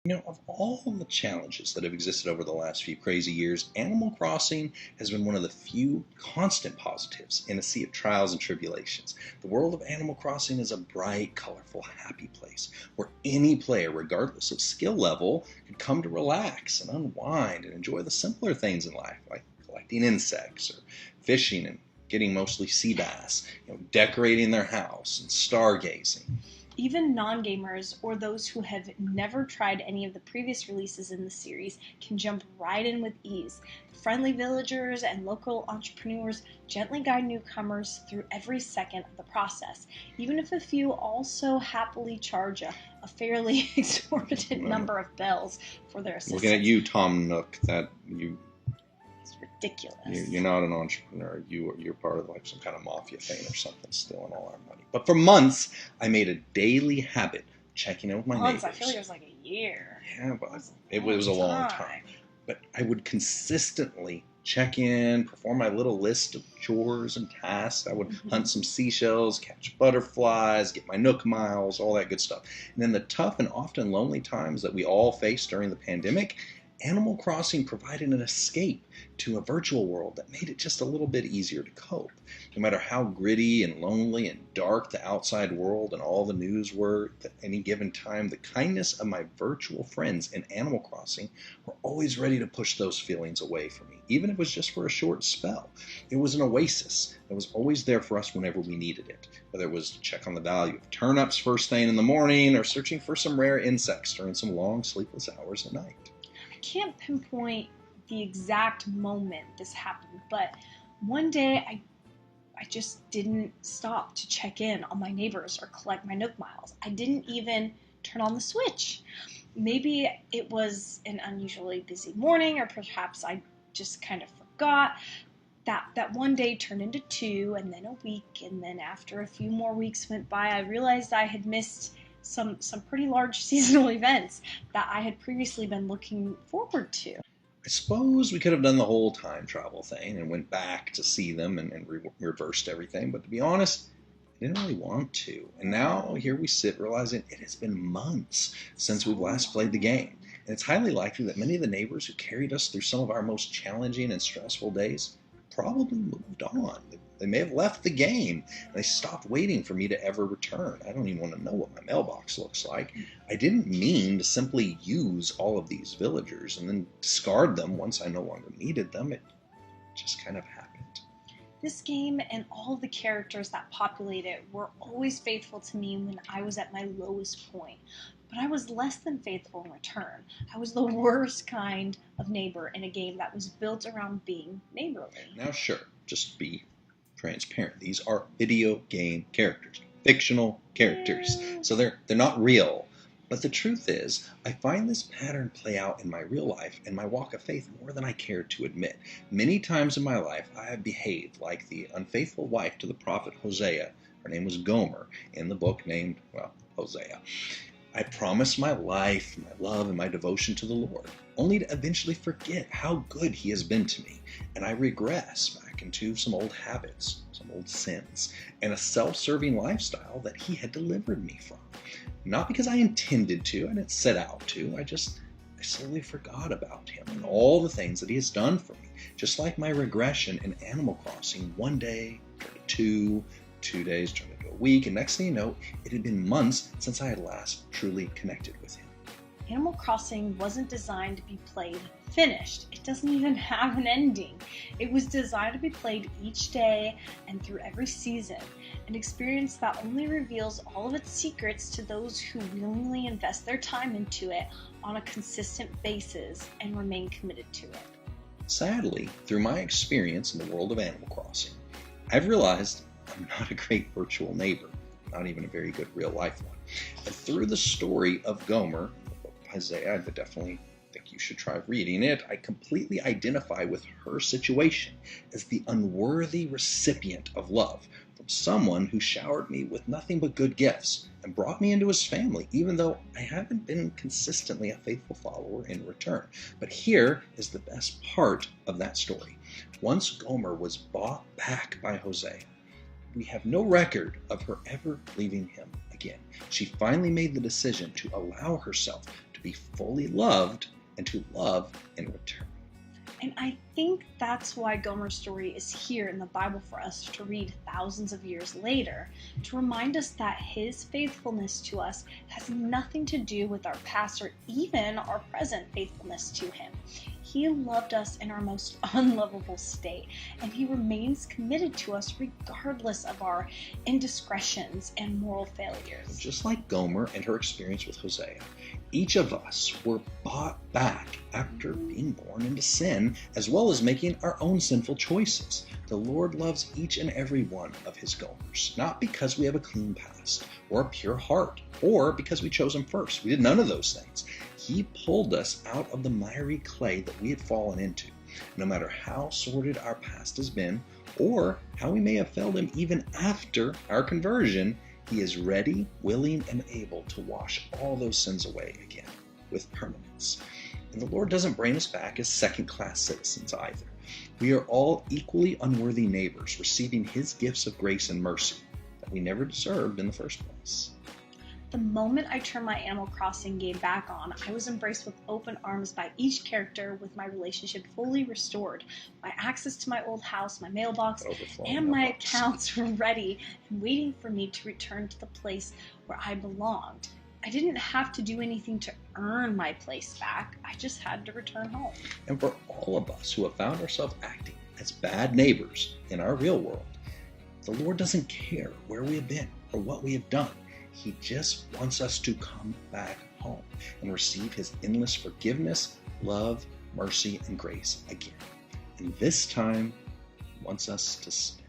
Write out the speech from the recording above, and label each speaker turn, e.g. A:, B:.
A: Of all the challenges that have existed over the last few crazy years, Animal Crossing has been one of the few constant positives in a sea of trials and tribulations. The world of Animal Crossing is a bright, colorful, happy place where any player, regardless of skill level, could come to relax and unwind and enjoy the simpler things in life, like collecting insects or fishing and getting mostly sea bass, decorating their house and stargazing.
B: Even non-gamers or those who have never tried any of the previous releases in the series can jump right in with ease. Friendly villagers and local entrepreneurs gently guide newcomers through every second of the process, even if a few also happily charge a fairly exorbitant number of bells for their assistance.
A: Looking at you, Tom Nook,
B: It's ridiculous.
A: You're not an entrepreneur. You're part of like some kind of mafia thing or something, stealing all our money. But for months, I made a daily habit checking in with my neighbors.
B: I feel like it was like a year.
A: Yeah, but it was a long time. But I would consistently check in, perform my little list of chores and tasks. I would hunt some seashells, catch butterflies, get my Nook miles, all that good stuff. And in the tough and often lonely times that we all faced during the pandemic, Animal Crossing provided an escape to a virtual world that made it just a little bit easier to cope. No matter how gritty and lonely and dark the outside world and all the news were at any given time, the kindness of my virtual friends in Animal Crossing were always ready to push those feelings away from me, even if it was just for a short spell. It was an oasis that was always there for us whenever we needed it, whether it was to check on the value of turnips first thing in the morning or searching for some rare insects during some long sleepless hours at night.
B: I can't pinpoint the exact moment this happened, but one day I just didn't stop to check in on my neighbors or collect my Nook miles. I didn't even turn on the Switch. Maybe it was an unusually busy morning, or perhaps I just kind of forgot. That one day turned into 2, and then a week, and then after a few more weeks went by, I realized I had missed some pretty large seasonal events that I had previously been looking forward to.
A: I suppose we could have done the whole time travel thing and went back to see them and reversed everything, but to be honest, I didn't really want to. And now here we sit realizing it has been months since we've last played the game. And it's highly likely that many of the neighbors who carried us through some of our most challenging and stressful days probably moved on. They may have left the game, and they stopped waiting for me to ever return. I don't even want to know what my mailbox looks like. I didn't mean to simply use all of these villagers and then discard them once I no longer needed them. It just kind of happened.
B: This game and all of the characters that populate it were always faithful to me when I was at my lowest point. But I was less than faithful in return. I was the worst kind of neighbor in a game that was built around being neighborly.
A: Now sure, just be transparent. These are video game characters, fictional characters. So they're not real. But the truth is, I find this pattern play out in my real life and my walk of faith more than I care to admit. Many times in my life, I have behaved like the unfaithful wife to the prophet Hosea. Her name was Gomer, in the book named, Hosea. I promised my life, my love, and my devotion to the Lord, only to eventually forget how good He has been to me. And I regress back into some old habits, some old sins, and a self-serving lifestyle that He had delivered me from. Not because I intended to, I didn't set out to, I slowly forgot about Him and all the things that He has done for me. Just like my regression in Animal Crossing, one day turned to 2 days turned into a week, and next thing you know, it had been months since I had last truly connected with Him.
B: Animal Crossing wasn't designed to be played finished. It doesn't even have an ending. It was designed to be played each day and through every season, an experience that only reveals all of its secrets to those who willingly invest their time into it on a consistent basis and remain committed to it.
A: Sadly, through my experience in the world of Animal Crossing, I've realized I'm not a great virtual neighbor, not even a very good real-life one. And through the story of Gomer, Hosea, I definitely think you should try reading it. I completely identify with her situation as the unworthy recipient of love from someone who showered me with nothing but good gifts and brought me into his family, even though I haven't been consistently a faithful follower in return. But here is the best part of that story. Once Gomer was bought back by Hosea, we have no record of her ever leaving him again. She finally made the decision to allow herself to be fully loved and to love in return.
B: And I think that's why Gomer's story is here in the Bible for us to read thousands of years later, to remind us that his faithfulness to us has nothing to do with our past or even our present faithfulness to him. He loved us in our most unlovable state, and he remains committed to us regardless of our indiscretions and moral failures.
A: Just like Gomer and her experience with Hosea, each of us were bought back after being born into sin, as well as making our own sinful choices. The Lord loves each and every one of his Gomers, not because we have a clean past or a pure heart, or because we chose him first. We did none of those things. He pulled us out of the miry clay that we had fallen into. No matter how sordid our past has been, or how we may have failed him even after our conversion, he is ready, willing, and able to wash all those sins away again with permanence. And the Lord doesn't bring us back as second-class citizens either. We are all equally unworthy neighbors, receiving his gifts of grace and mercy that we never deserved in the first place.
B: The moment I turned my Animal Crossing game back on, I was embraced with open arms by each character, with my relationship fully restored. My access to my old house, my mailbox, and my accounts were ready and waiting for me to return to the place where I belonged. I didn't have to do anything to earn my place back. I just had to return home.
A: And for all of us who have found ourselves acting as bad neighbors in our real world, the Lord doesn't care where we have been or what we have done. He just wants us to come back home and receive his endless forgiveness, love, mercy, and grace again. And this time, he wants us to stay.